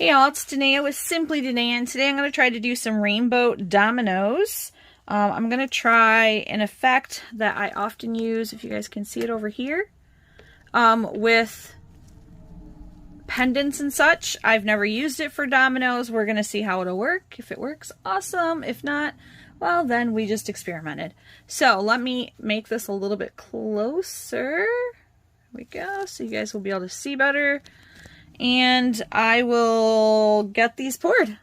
Hey y'all, it's Danae with Simply Danae, and today I'm going to try to do some rainbow dominoes. I'm going to try an effect that I often use, if you guys can see it over here, with pendants and such. I've never used it for dominoes. We're going to see how it'll work. If it works, awesome. If not, well, then we just experimented. So let me make this a little bit closer. Here we go, so you guys will be able to see better. And I will get these poured.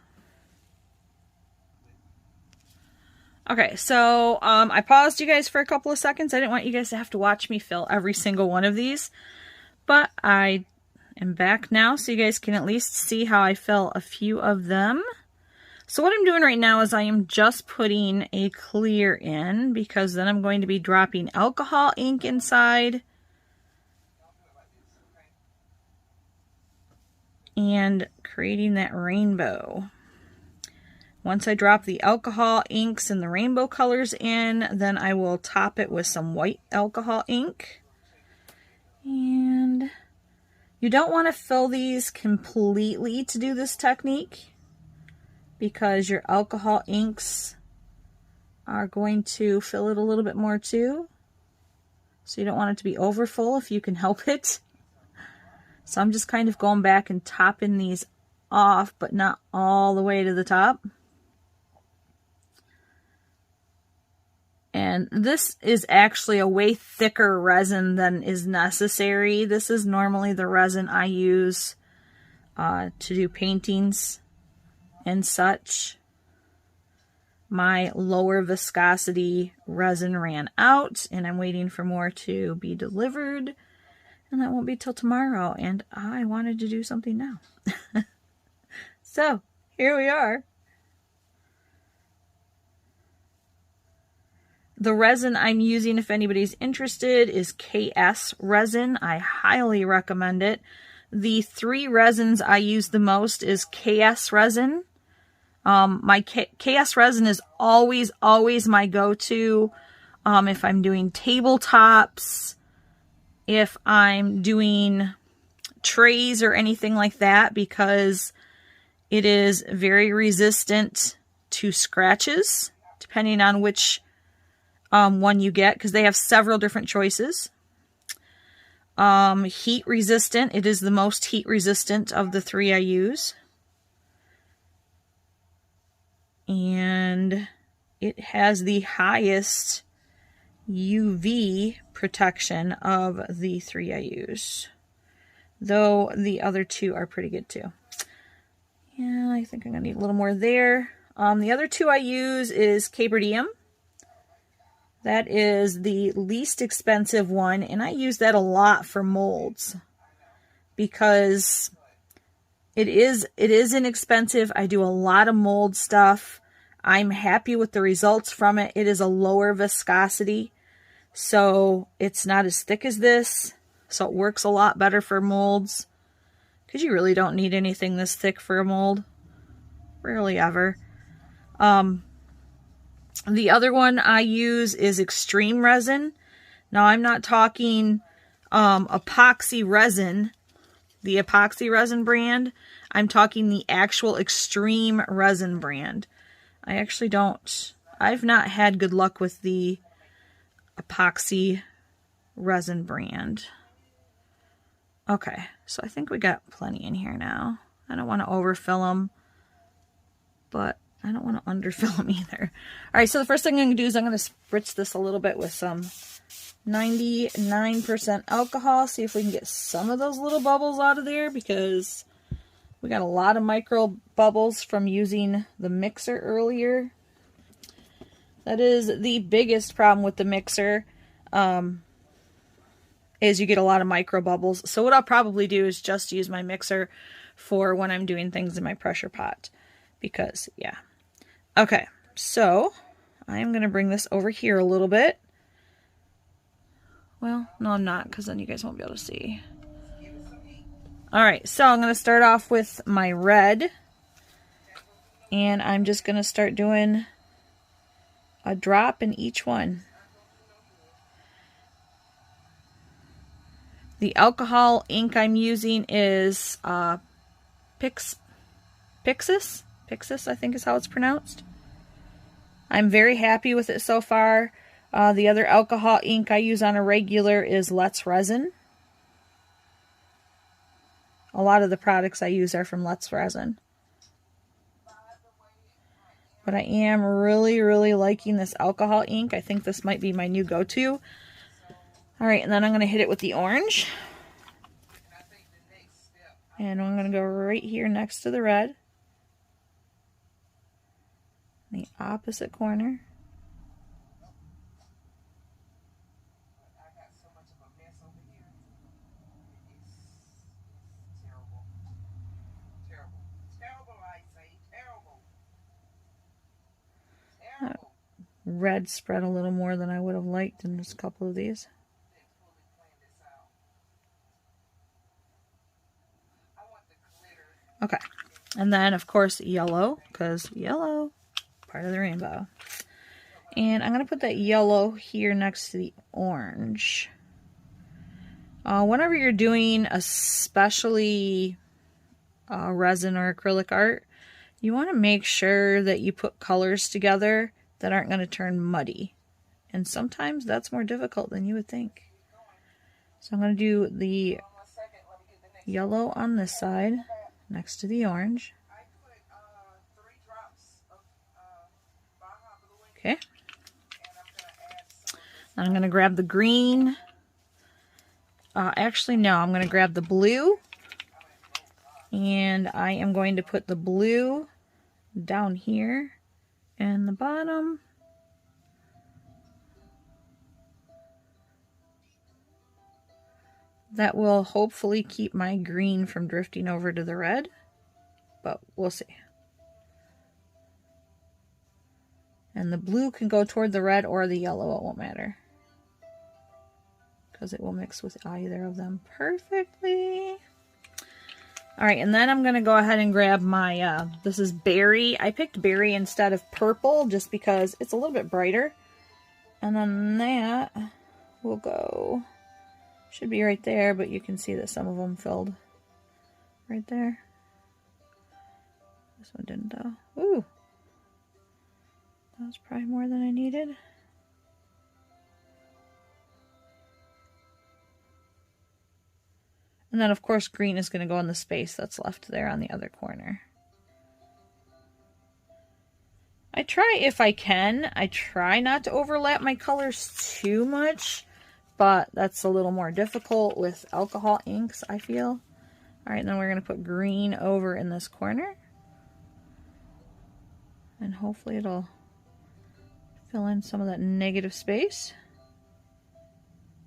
Okay, so I paused you guys for a couple of seconds. I didn't want you guys to have to watch me fill every single one of these. But I am back now, so you guys can at least see how I fill a few of them. So what I'm doing right now is I am just putting a clear in, because then I'm going to be dropping alcohol ink inside. And creating that rainbow. Once I drop the alcohol inks and the rainbow colors in, then I will top it with some white alcohol ink. And you don't want to fill these completely to do this technique, because your alcohol inks are going to fill it a little bit more too. So you don't want it to be over full if you can help it. So I'm just kind of going back and topping these off, but not all the way to the top. And this is actually a way thicker resin than is necessary. This is normally the resin I use to do paintings and such. My lower viscosity resin ran out, and I'm waiting for more to be delivered. And that won't be till tomorrow, and I wanted to do something now. So, here we are. The resin I'm using, if anybody's interested, is KSresin. I highly recommend it. The three resins I use the most is KSresin. My KSresin is always my go-to if I'm doing tabletops, if I'm doing trays or anything like that, because it is very resistant to scratches, depending on which one you get, because they have several different choices. Heat resistant. It is the most heat resistant of the three I use. And it has the highest UV protection of the three I use, though the other two are pretty good too. Yeah, I think I'm gonna need a little more there. The other two I use is Caberdium. That is the least expensive one, and I use that a lot for molds because it is inexpensive. I do a lot of mold stuff. I'm happy with the results from it. It is a lower viscosity, so it's not as thick as this. So it works a lot better for molds, because you really don't need anything this thick for a mold. Rarely ever. The other one I use is Extreme Resin. Now I'm not talking epoxy resin, the epoxy resin brand. I'm talking the actual Extreme Resin brand. I've not had good luck with the epoxy resin brand. Okay, so I think we got plenty in here now. I don't want to overfill them, but I don't want to underfill them either. All right, so the first thing I'm going to do is I'm going to spritz this a little bit with some 99% alcohol. See if we can get some of those little bubbles out of there, because we got a lot of micro bubbles from using the mixer earlier. That is the biggest problem with the mixer, is you get a lot of micro bubbles. So what I'll probably do is just use my mixer for when I'm doing things in my pressure pot, because, yeah. Okay, so I'm going to bring this over here a little bit. Well, no, I'm not, because then you guys won't be able to see. Alright, so I'm going to start off with my red, and I'm just going to start doing a drop in each one. The alcohol ink I'm using is Pixxis Pixxis. Pixxis, I think is how it's pronounced. I'm very happy with it so far. The other alcohol ink I use on a regular is Resin. A lot of the products I use are from Resin. But I am really, really liking this alcohol ink. I think this might be my new go-to. Alright, and then I'm going to hit it with the orange. And I'm going to go right here next to the red. The opposite corner. Red spread a little more than I would have liked in just a couple of these. Okay, and then of course yellow, because yellow, part of the rainbow. And I'm going to put that yellow here next to the orange. Whenever you're doing especially resin or acrylic art, you want to make sure that you put colors together that aren't going to turn muddy. And sometimes that's more difficult than you would think. So I'm going to do the yellow on this side next to the orange. Okay. I'm going to grab the green. Actually, no, I'm going to grab the blue. And I am going to put the blue down here in the bottom. That will hopefully keep my green from drifting over to the red, but we'll see. And the blue can go toward the red or the yellow, it won't matter, because it will mix with either of them perfectly. Alright, and then I'm going to go ahead and grab my, this is berry. I picked berry instead of purple just because it's a little bit brighter. And then that will go, should be right there, but you can see that some of them filled right there. This one didn't though. Ooh! That was probably more than I needed. And then, of course, green is going to go in the space that's left there on the other corner. I try, if I can, I try not to overlap my colors too much, but that's a little more difficult with alcohol inks, I feel. Alright, then we're going to put green over in this corner. And hopefully it'll fill in some of that negative space.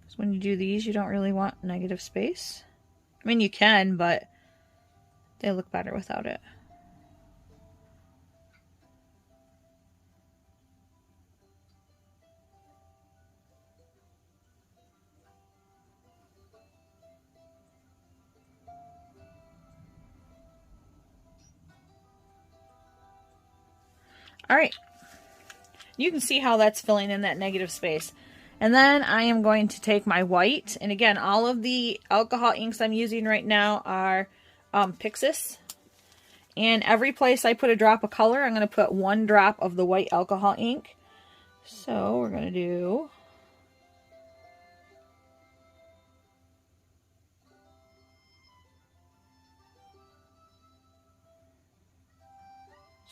Because when you do these, you don't really want negative space. I mean, you can, but they look better without it. Alright, you can see how that's filling in that negative space. And then I am going to take my white, and again, all of the alcohol inks I'm using right now are Pixxis. And every place I put a drop of color, I'm going to put 1 drop of the white alcohol ink. So we're going to do...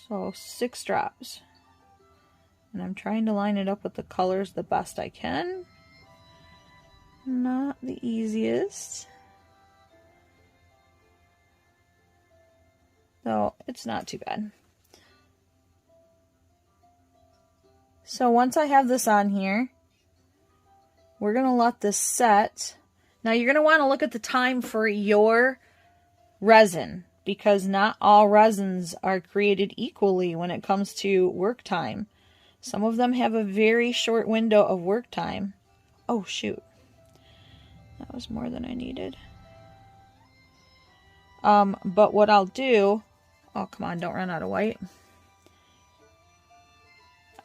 So 6 drops. And I'm trying to line it up with the colors the best I can. Not the easiest. Though it's not too bad. So once I have this on here, we're going to let this set. Now you're going to want to look at the time for your resin, because not all resins are created equally when it comes to work time. Some of them have a very short window of work time. Oh, shoot. That was more than I needed. But what I'll do... Oh, come on, don't run out of white.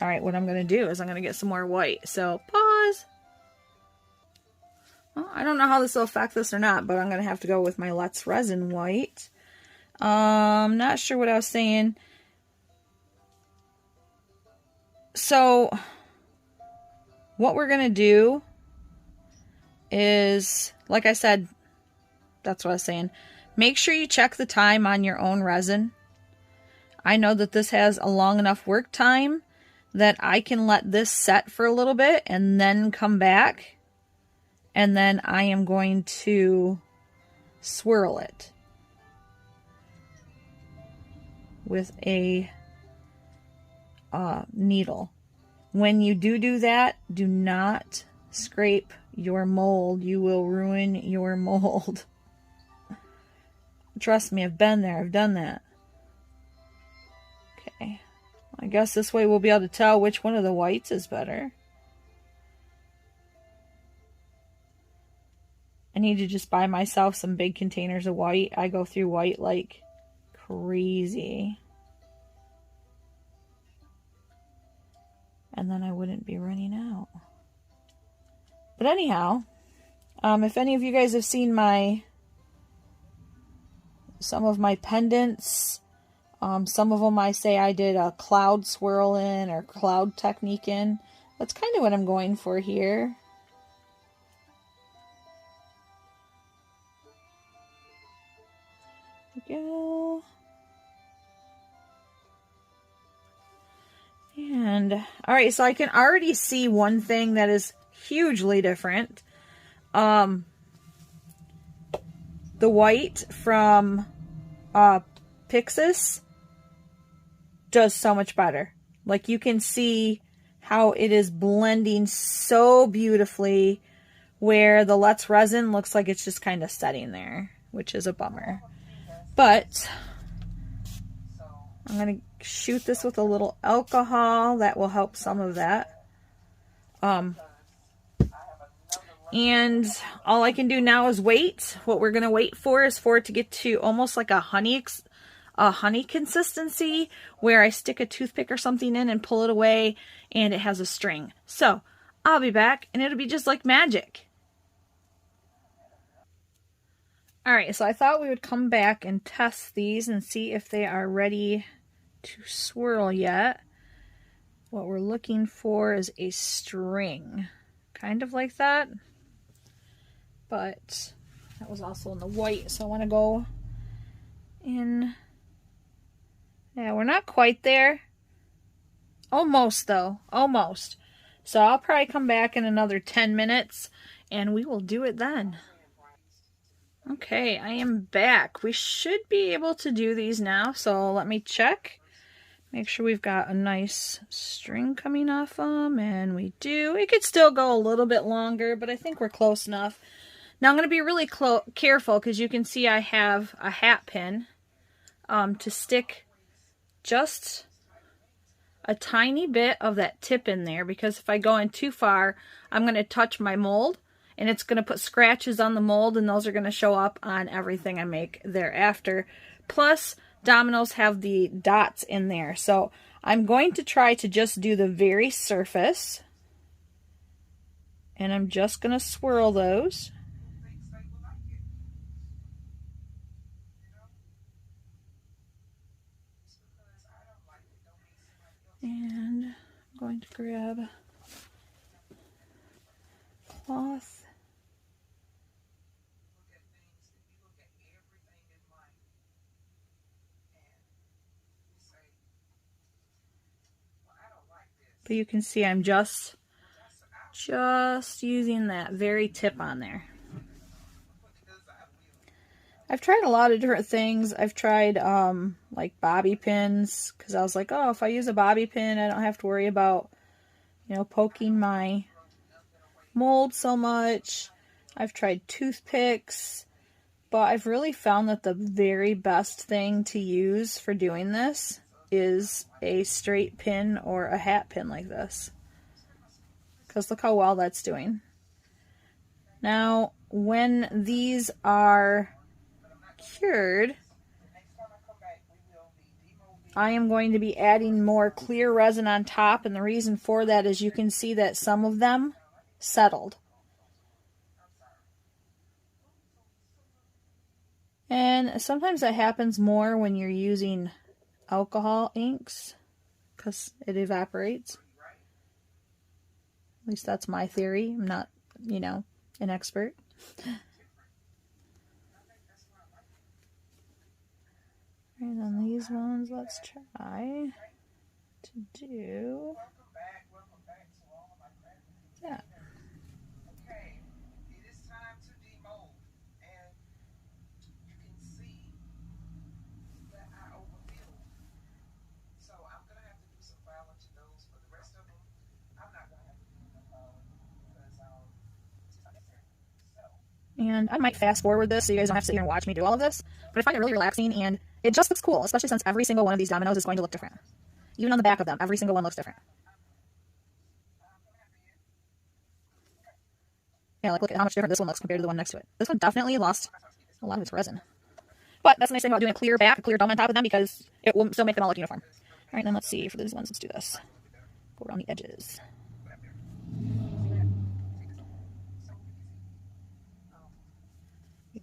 Alright, what I'm going to do is I'm going to get some more white. So, pause. Well, I don't know how this will affect this or not, but I'm going to have to go with my Let's Resin white. Not sure what I was saying. So what we're going to do is, like I said, that's what I was saying. Make sure you check the time on your own resin. I know that this has a long enough work time that I can let this set for a little bit and then come back. And then I am going to swirl it with a needle. When you do that, do not scrape your mold. You will ruin your mold. Trust me, I've been there. I've done that. Okay. I guess this way we'll be able to tell which one of the whites is better. I need to just buy myself some big containers of white. I go through white like crazy. And then I wouldn't be running out. But anyhow, if any of you guys have seen some of my pendants, some of them I say I did a cloud swirl in or cloud technique in. That's kind of what I'm going for here. There we go. And, alright, so I can already see one thing that is hugely different. The white from Pixxis does so much better. Like, you can see how it is blending so beautifully, where the Let's Resin looks like it's just kind of setting there, which is a bummer. But I'm going to shoot this with a little alcohol. That will help some of that. And all I can do now is wait. What we're going to wait for is for it to get to almost like a honey consistency, where I stick a toothpick or something in and pull it away and it has a string. So I'll be back and it'll be just like magic. Alright, so I thought we would come back and test these and see if they are ready to swirl yet. What we're looking for is a string. Kind of like that. But that was also in the white, so I want to go in. Yeah, we're not quite there. Almost, though. Almost. So I'll probably come back in another 10 minutes, and we will do it then. Okay, I am back. We should be able to do these now, so let me check. Make sure we've got a nice string coming off them, and we do. It could still go a little bit longer, but I think we're close enough. Now I'm going to be really careful, because you can see I have a hat pin to stick just a tiny bit of that tip in there, because if I go in too far, I'm going to touch my mold, and it's going to put scratches on the mold, and those are going to show up on everything I make thereafter. Plus, dominoes have the dots in there, so I'm going to try to just do the very surface, and I'm just going to swirl those. And I'm going to grab cloth. But you can see I'm just using that very tip on there. I've tried a lot of different things. I've tried like bobby pins, because I was like, oh, if I use a bobby pin, I don't have to worry about, you know, poking my mold so much. I've tried toothpicks, but I've really found that the very best thing to use for doing this is a straight pin or a hat pin like this. Because look how well that's doing. Now, when these are cured, I am going to be adding more clear resin on top, and the reason for that is you can see that some of them settled. And sometimes that happens more when you're using alcohol inks because it evaporates. At least that's my theory. I'm not, you know, an expert. And then these ones, let's try to do that. Okay, it is time to demold, and you can see that I overfilled. So I'm gonna have to do some filing to those. For the rest of them, I'm not gonna have to do no filing because it's not necessary. So. And I might fast forward this so you guys don't have to sit here and watch me do all of this, but I find it really relaxing and it just looks cool, especially since every single one of these dominoes is going to look different. Even on the back of them, every single one looks different. Yeah, like look at how much different this one looks compared to the one next to it. This one definitely lost a lot of its resin. But that's the nice thing about doing a clear back, a clear dome on top of them, because it will still make them all look uniform. All right, then let's see for these ones. Let's do this. Go around the edges.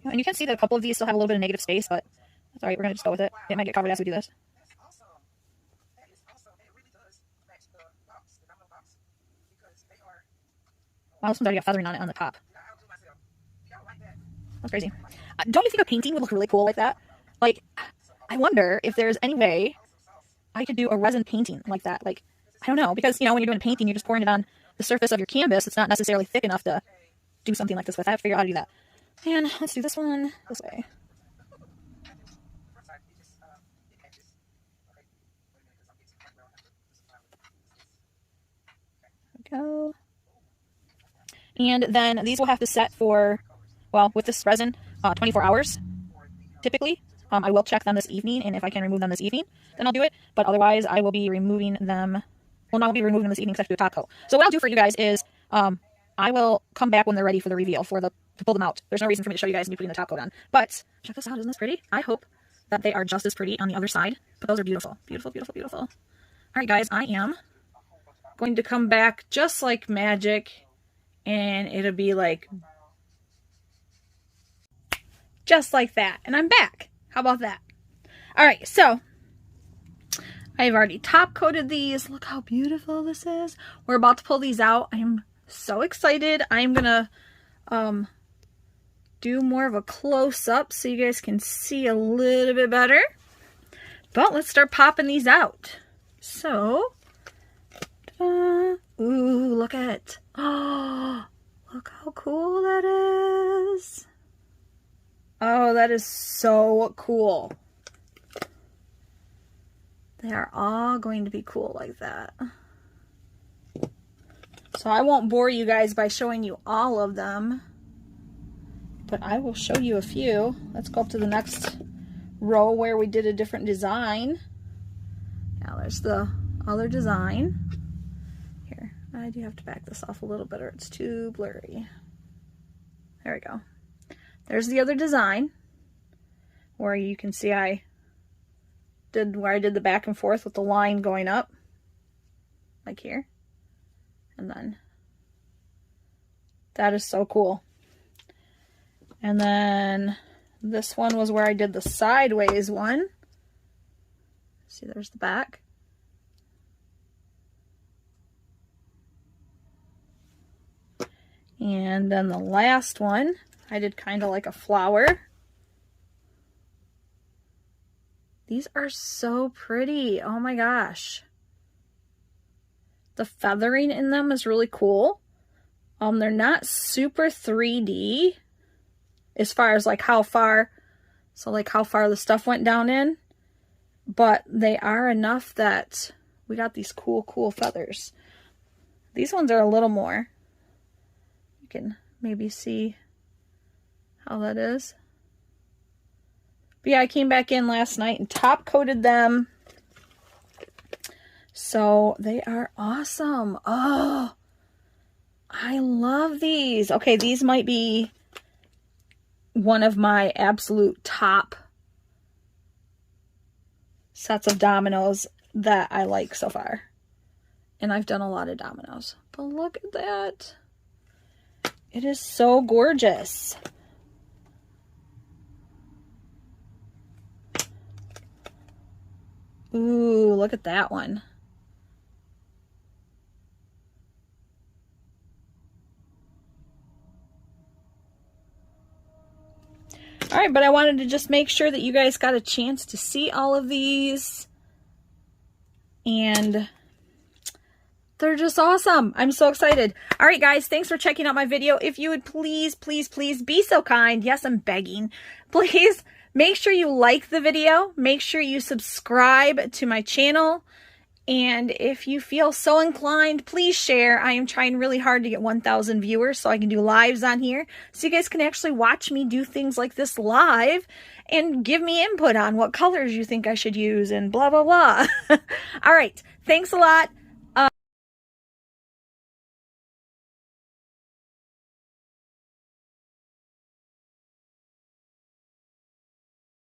And you can see that a couple of these still have a little bit of negative space, but that's all right. We're going to just go with it. It might get covered as we do this. Wow, this one's already got feathering on it on the top. That's crazy. Don't you think a painting would look really cool like that? Like, I wonder if there's any way I could do a resin painting like that. Like, I don't know, because, you know, when you're doing a painting, you're just pouring it on the surface of your canvas. It's not necessarily thick enough to do something like this with. I have to figure out how to do that. And let's do this one this way. There we go. And then these will have to set for, well, with this resin, 24 hours, typically. I will check them this evening, and if I can remove them this evening, then I'll do it. But otherwise, I will be removing them. Well, no, I won't be removing them this evening because I have to do a top coat. So what I'll do for you guys is I will come back when they're ready for the reveal, to pull them out. There's no reason for me to show you guys me putting the top coat on. But check this out. Isn't this pretty? I hope that they are just as pretty on the other side. But those are beautiful. Beautiful, beautiful, beautiful. All right, guys. I am going to come back just like magic. And it'll be like just like that. And I'm back. How about that? All right, so I've already top coated these. Look how beautiful this is. We're about to pull these out. I am so excited. I'm gonna do more of a close-up so you guys can see a little bit better. But let's start popping these out. So, ooh, look at it. Oh, look how cool that is. Oh, that is so cool. They are all going to be cool like that. So I won't bore you guys by showing you all of them, but I will show you a few. Let's go up to the next row where we did a different design. Now there's the other design. Here, I do have to back this off a little bit or it's too blurry. There we go. There's the other design where you can see I did the back and forth with the line going up like here. And then that is so cool. And then this one was where I did the sideways one. See, there's the back. And then the last one, I did kind of like a flower. These are so pretty. Oh my gosh. The feathering in them is really cool. They're not super 3D as far as like how far, how far the stuff went down in, but they are enough that we got these cool feathers. These ones are a little more. You can maybe see how that is. But yeah, I came back in last night and top coated them. So they are awesome. Oh, I love these. Okay, these might be one of my absolute top sets of dominoes that I like so far. And I've done a lot of dominoes. But look at that. It is so gorgeous. Ooh, look at that one. All right, but I wanted to just make sure that you guys got a chance to see all of these. And they're just awesome. I'm so excited. All right, guys, thanks for checking out my video. If you would please, please, please be so kind. Yes, I'm begging. Please make sure you like the video. Make sure you subscribe to my channel. And if you feel so inclined, please share. I am trying really hard to get 1,000 viewers so I can do lives on here. So you guys can actually watch me do things like this live and give me input on what colors you think I should use and blah, blah, blah. All right. Thanks a lot.